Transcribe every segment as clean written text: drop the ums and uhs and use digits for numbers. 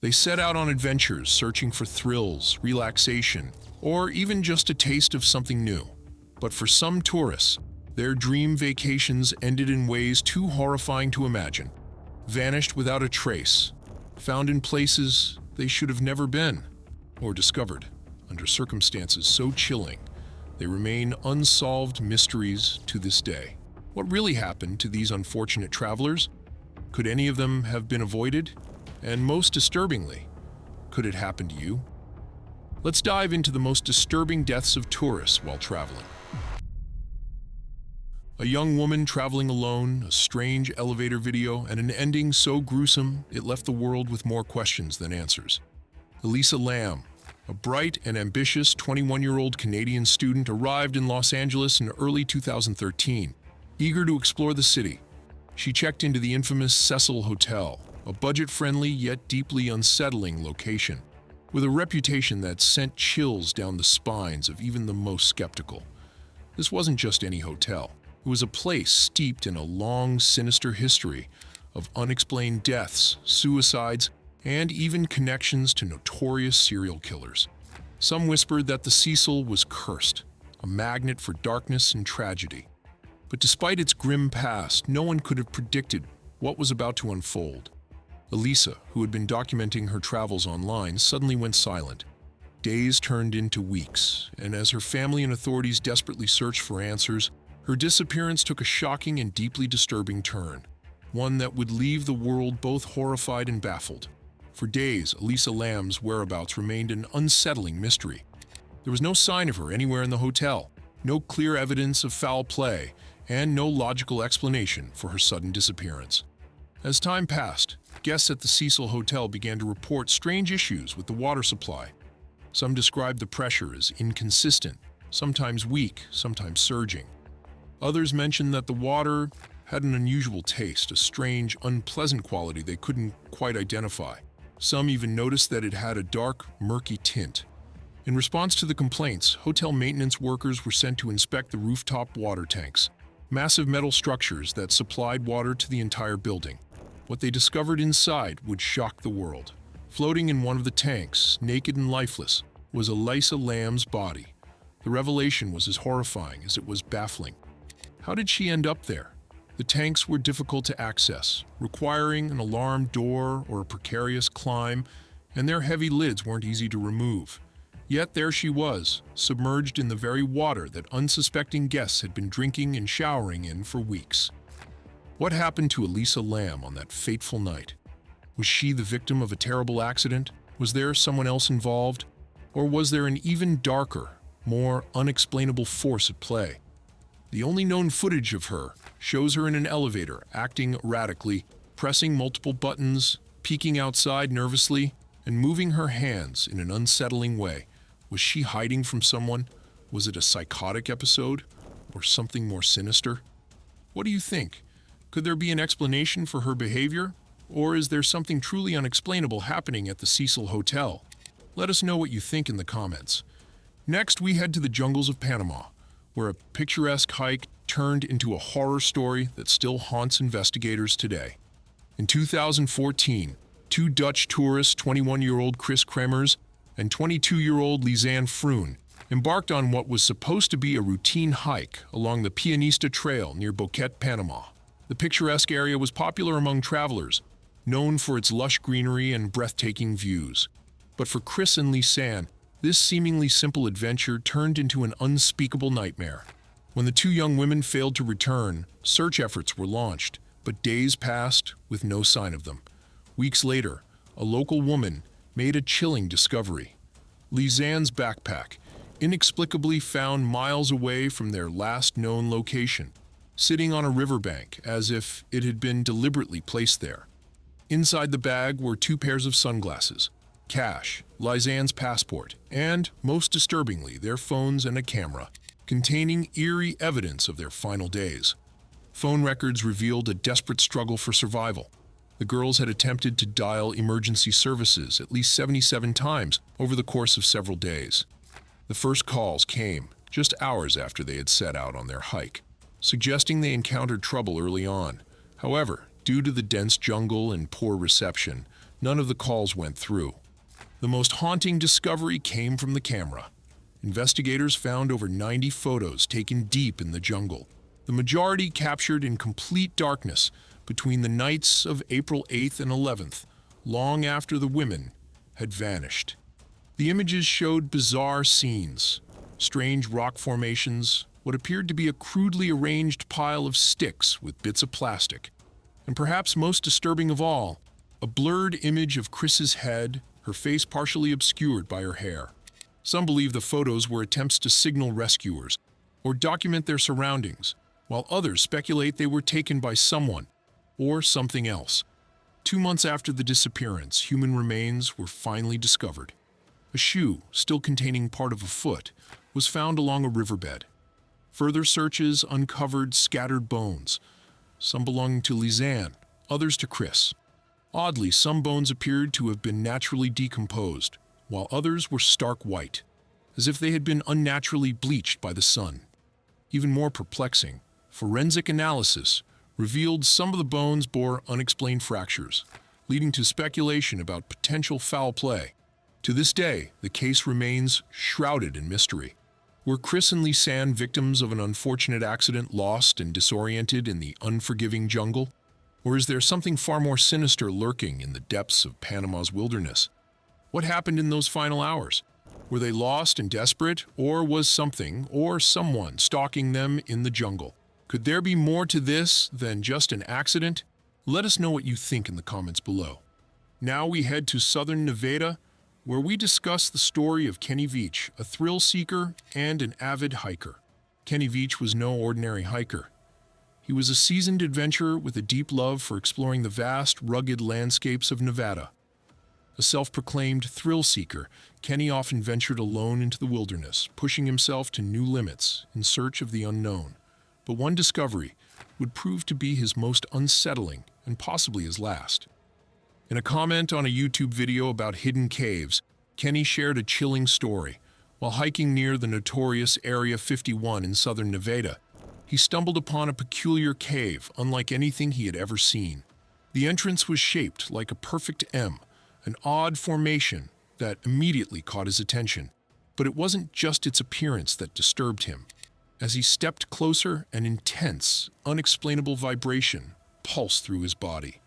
They set out on adventures, searching for thrills, relaxation, or even just a taste of something new. But for some tourists, their dream vacations ended in ways too horrifying to imagine. Vanished without a trace, found in places they should have never been, or discovered under circumstances so chilling they remain unsolved mysteries to this day. What really happened to these unfortunate travelers? Could any of them have been avoided? And most disturbingly, could it happen to you? Let's dive into the most disturbing deaths of tourists while traveling. A young woman traveling alone, a strange elevator video, and an ending so gruesome it left the world with more questions than answers. Elisa Lam, a bright and ambitious 21-year-old Canadian student, arrived in Los Angeles in early 2013, eager to explore the city. She checked into the infamous Cecil Hotel, a budget-friendly yet deeply unsettling location, with a reputation that sent chills down the spines of even the most skeptical. This wasn't just any hotel. It was a place steeped in a long, sinister history of unexplained deaths, suicides, and even connections to notorious serial killers. Some whispered that the Cecil was cursed, a magnet for darkness and tragedy. But despite its grim past, no one could have predicted what was about to unfold. Elisa, who had been documenting her travels online, suddenly went silent. Days turned into weeks, and as her family and authorities desperately searched for answers, her disappearance took a shocking and deeply disturbing turn, one that would leave the world both horrified and baffled. For days, Elisa Lam's whereabouts remained an unsettling mystery. There was no sign of her anywhere in the hotel, no clear evidence of foul play, and no logical explanation for her sudden disappearance. As time passed, guests at the Cecil Hotel began to report strange issues with the water supply. Some described the pressure as inconsistent, sometimes weak, sometimes surging. Others mentioned that the water had an unusual taste, a strange, unpleasant quality they couldn't quite identify. Some even noticed that it had a dark, murky tint. In response to the complaints, hotel maintenance workers were sent to inspect the rooftop water tanks, massive metal structures that supplied water to the entire building. What they discovered inside would shock the world. Floating in one of the tanks, naked and lifeless, was Elisa Lam's body. The revelation was as horrifying as it was baffling. How did she end up there? The tanks were difficult to access, requiring an alarm door or a precarious climb, and their heavy lids weren't easy to remove. Yet there she was, submerged in the very water that unsuspecting guests had been drinking and showering in for weeks. What happened to Elisa Lam on that fateful night? Was she the victim of a terrible accident? Was there someone else involved? Or was there an even darker, more unexplainable force at play? The only known footage of her shows her in an elevator, acting erratically, pressing multiple buttons, peeking outside nervously, and moving her hands in an unsettling way. Was she hiding from someone? Was it a psychotic episode? Or something more sinister? What do you think? Could there be an explanation for her behavior? Or is there something truly unexplainable happening at the Cecil Hotel? Let us know what you think in the comments. Next, we head to the jungles of Panama, where a picturesque hike turned into a horror story that still haunts investigators today. In 2014, two Dutch tourists, 21-year-old Chris Kremers and 22-year-old Lisanne Froon, embarked on what was supposed to be a routine hike along the Pianista Trail near Boquete, Panama. The picturesque area was popular among travelers, known for its lush greenery and breathtaking views. But for Chris and Lisanne, this seemingly simple adventure turned into an unspeakable nightmare. When the two young women failed to return, search efforts were launched, but days passed with no sign of them. Weeks later, a local woman made a chilling discovery. Lisanne's backpack, inexplicably found miles away from their last known location, sitting on a riverbank as if it had been deliberately placed there. Inside the bag were two pairs of sunglasses, cash, Lisanne's passport, and, most disturbingly, their phones and a camera, containing eerie evidence of their final days. Phone records revealed a desperate struggle for survival. The girls had attempted to dial emergency services at least 77 times over the course of several days. The first calls came just hours after they had set out on their hike, suggesting they encountered trouble early on. However, due to the dense jungle and poor reception, None of the calls went through. The most haunting discovery came from the camera. Investigators found over 90 photos taken deep in the jungle, the majority captured in complete darkness between the nights of April 8th and 11th, long after the women had vanished. The images showed bizarre scenes, strange rock formations, what appeared to be a crudely arranged pile of sticks with bits of plastic, and perhaps most disturbing of all, a blurred image of Chris's head, her face partially obscured by her hair. Some believe the photos were attempts to signal rescuers or document their surroundings, while others speculate they were taken by someone or something else. 2 months after the disappearance, human remains were finally discovered. A shoe, still containing part of a foot, was found along a riverbed. Further searches uncovered scattered bones, some belonging to Lisanne, others to Chris. Oddly, some bones appeared to have been naturally decomposed, while others were stark white, as if they had been unnaturally bleached by the sun. Even more perplexing, forensic analysis revealed some of the bones bore unexplained fractures, leading to speculation about potential foul play. To this day, the case remains shrouded in mystery. Were Chris and Lisanne victims of an unfortunate accident, lost and disoriented in the unforgiving jungle? Or is there something far more sinister lurking in the depths of Panama's wilderness? What happened in those final hours? Were they lost and desperate, or was something or someone stalking them in the jungle? Could there be more to this than just an accident? Let us know what you think in the comments below. Now we head to southern Nevada, where we discuss the story of Kenny Veach, a thrill seeker and an avid hiker. Kenny Veach was no ordinary hiker. He was a seasoned adventurer with a deep love for exploring the vast, rugged landscapes of Nevada. A self-proclaimed thrill seeker, Kenny often ventured alone into the wilderness, pushing himself to new limits in search of the unknown. But one discovery would prove to be his most unsettling and possibly his last. In a comment on a YouTube video about hidden caves, Kenny shared a chilling story. While hiking near the notorious Area 51 in southern Nevada, he stumbled upon a peculiar cave unlike anything he had ever seen. The entrance was shaped like a perfect M, an odd formation that immediately caught his attention. But it wasn't just its appearance that disturbed him. As he stepped closer, an intense, unexplainable vibration pulsed through his body.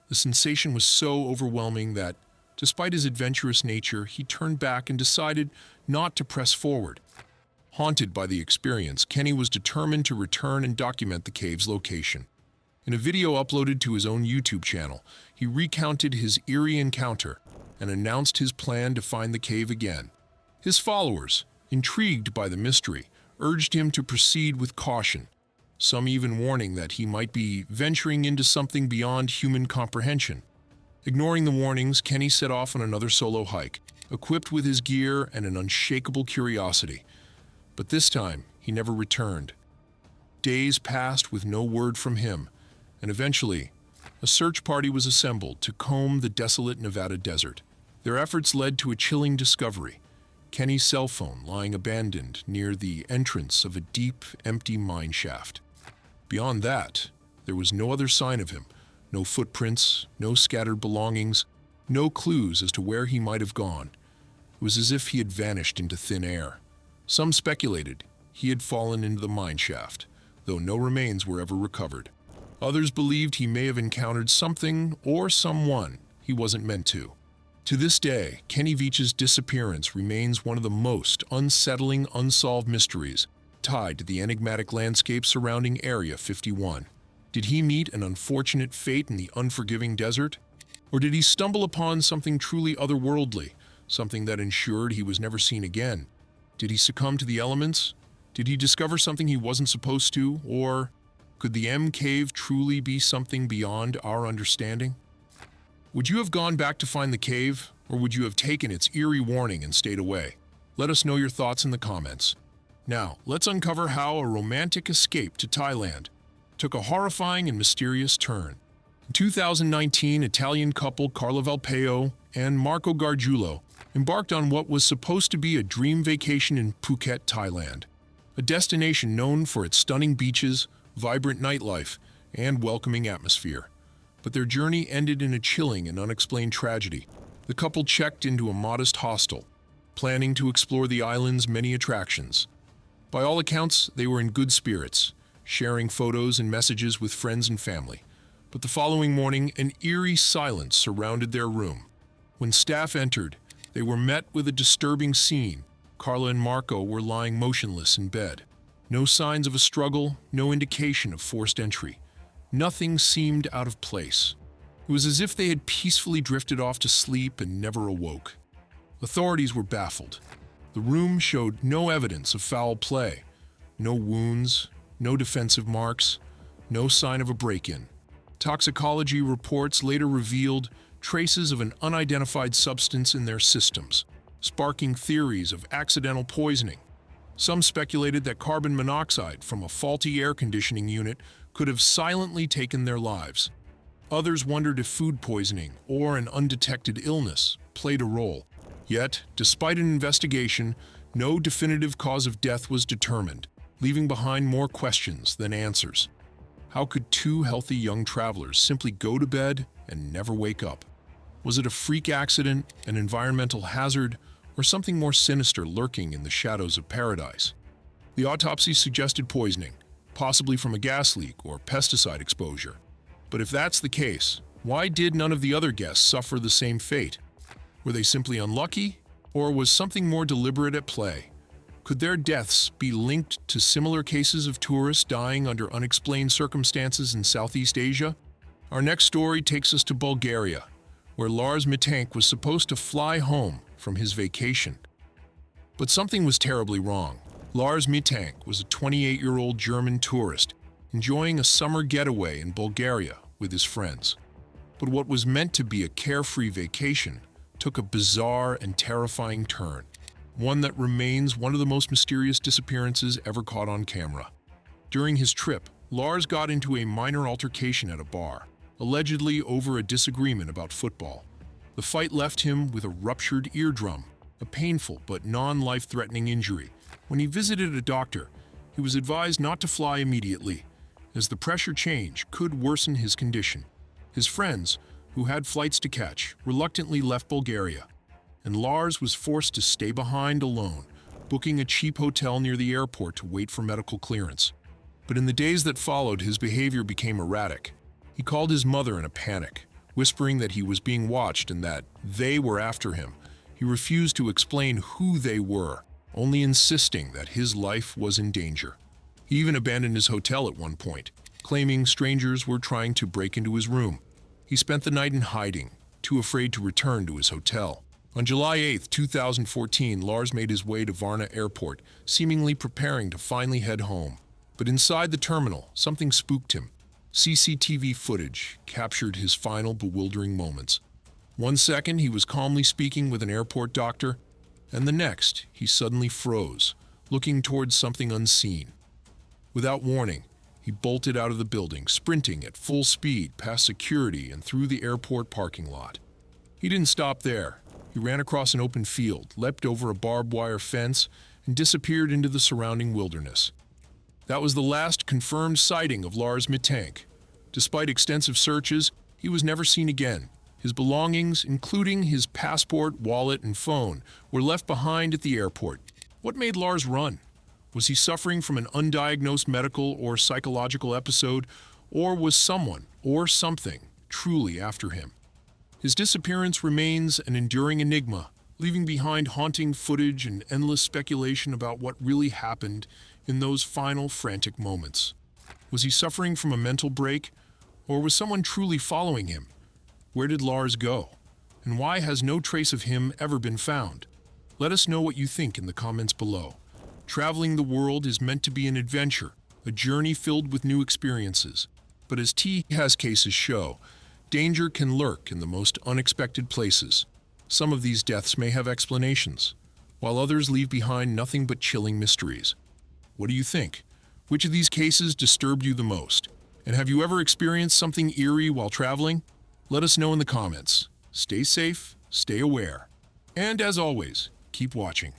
The sensation was so overwhelming that, despite his adventurous nature, he turned back and decided not to press forward. Haunted by the experience, Kenny was determined to return and document the cave's location. In a video uploaded to his own YouTube channel, he recounted his eerie encounter and announced his plan to find the cave again. His followers, intrigued by the mystery, urged him to proceed with caution, some even warning that he might be venturing into something beyond human comprehension. Ignoring the warnings, Kenny set off on another solo hike, equipped with his gear and an unshakable curiosity. But this time, he never returned. Days passed with no word from him, and eventually, a search party was assembled to comb the desolate Nevada desert. Their efforts led to a chilling discovery: Kenny's cell phone lying abandoned near the entrance of a deep, empty mine shaft. Beyond that, there was no other sign of him, no footprints, no scattered belongings, no clues as to where he might have gone. It was as if he had vanished into thin air. Some speculated he had fallen into the mine shaft, though no remains were ever recovered. Others believed he may have encountered something or someone he wasn't meant to. To this day, Kenny Veach's disappearance remains one of the most unsettling, unsolved mysteries tied to the enigmatic landscape surrounding Area 51. Did he meet an unfortunate fate in the unforgiving desert? Or did he stumble upon something truly otherworldly, something that ensured he was never seen again? Did he succumb to the elements? Did he discover something he wasn't supposed to? Or could the M Cave truly be something beyond our understanding? Would you have gone back to find the cave, or would you have taken its eerie warning and stayed away? Let us know your thoughts in the comments. Now, let's uncover how a romantic escape to Thailand took a horrifying and mysterious turn. In 2019, Italian couple Carla Valpeo and Marco Gargiulo embarked on what was supposed to be a dream vacation in Phuket, Thailand, a destination known for its stunning beaches, vibrant nightlife, and welcoming atmosphere. but their journey ended in a chilling and unexplained tragedy. The couple checked into a modest hostel, planning to explore the island's many attractions. By all accounts, they were in good spirits, sharing photos and messages with friends and family. But the following morning, an eerie silence surrounded their room. When staff entered, they were met with a disturbing scene. Carla and Marco were lying motionless in bed. No signs of a struggle, no indication of forced entry. Nothing seemed out of place. It was as if they had peacefully drifted off to sleep and never awoke. Authorities were baffled. The room showed no evidence of foul play, no wounds, no defensive marks, no sign of a break-in. Toxicology reports later revealed traces of an unidentified substance in their systems, sparking theories of accidental poisoning. Some speculated that carbon monoxide from a faulty air conditioning unit could have silently taken their lives. Others wondered if food poisoning or an undetected illness played a role. Yet, despite an investigation, no definitive cause of death was determined, leaving behind more questions than answers. How could two healthy young travelers simply go to bed and never wake up? Was it a freak accident, an environmental hazard, or something more sinister lurking in the shadows of paradise? The autopsy suggested poisoning, possibly from a gas leak or pesticide exposure. But if that's the case, why did none of the other guests suffer the same fate? Were they simply unlucky, or was something more deliberate at play? Could their deaths be linked to similar cases of tourists dying under unexplained circumstances in Southeast Asia? Our next story takes us to Bulgaria, where Lars Mittank was supposed to fly home from his vacation. But something was terribly wrong. Lars Mittank was a 28-year-old German tourist enjoying a summer getaway in Bulgaria with his friends. But what was meant to be a carefree vacation took a bizarre and terrifying turn, one that remains one of the most mysterious disappearances ever caught on camera. During his trip, Lars got into a minor altercation at a bar, allegedly over a disagreement about football. The fight left him with a ruptured eardrum, a painful but non-life-threatening injury. When he visited a doctor, he was advised not to fly immediately, as the pressure change could worsen his condition. His friends, who had flights to catch, reluctantly left Bulgaria, and Lars was forced to stay behind alone, booking a cheap hotel near the airport to wait for medical clearance. But in the days that followed, his behavior became erratic. He called his mother in a panic, whispering that he was being watched and that they were after him. He refused to explain who they were, only insisting that his life was in danger. He even abandoned his hotel at one point, claiming strangers were trying to break into his room. He spent the night in hiding, too afraid to return to his hotel. On July 8, 2014, Lars made his way to Varna Airport, seemingly preparing to finally head home. But inside the terminal, something spooked him. CCTV footage captured his final bewildering moments. One second, he was calmly speaking with an airport doctor, and the next, he suddenly froze, looking towards something unseen. Without warning, he bolted out of the building, sprinting at full speed past security and through the airport parking lot. He didn't stop there. He ran across an open field, leapt over a barbed wire fence, and disappeared into the surrounding wilderness. That was the last confirmed sighting of Lars Mittank. Despite extensive searches, he was never seen again. His belongings, including his passport, wallet, and phone, were left behind at the airport. What made Lars run? Was he suffering from an undiagnosed medical or psychological episode, or was someone or something truly after him? His disappearance remains an enduring enigma, leaving behind haunting footage and endless speculation about what really happened in those final frantic moments. Was he suffering from a mental break, or was someone truly following him? Where did Lars go? And why has no trace of him ever been found? Let us know what you think in the comments below. Traveling the world is meant to be an adventure, a journey filled with new experiences. But as Has cases show, danger can lurk in the most unexpected places. Some of these deaths may have explanations, while others leave behind nothing but chilling mysteries. What do you think? Which of these cases disturbed you the most? And have you ever experienced something eerie while traveling? Let us know in the comments. Stay safe, stay aware, and as always, keep watching.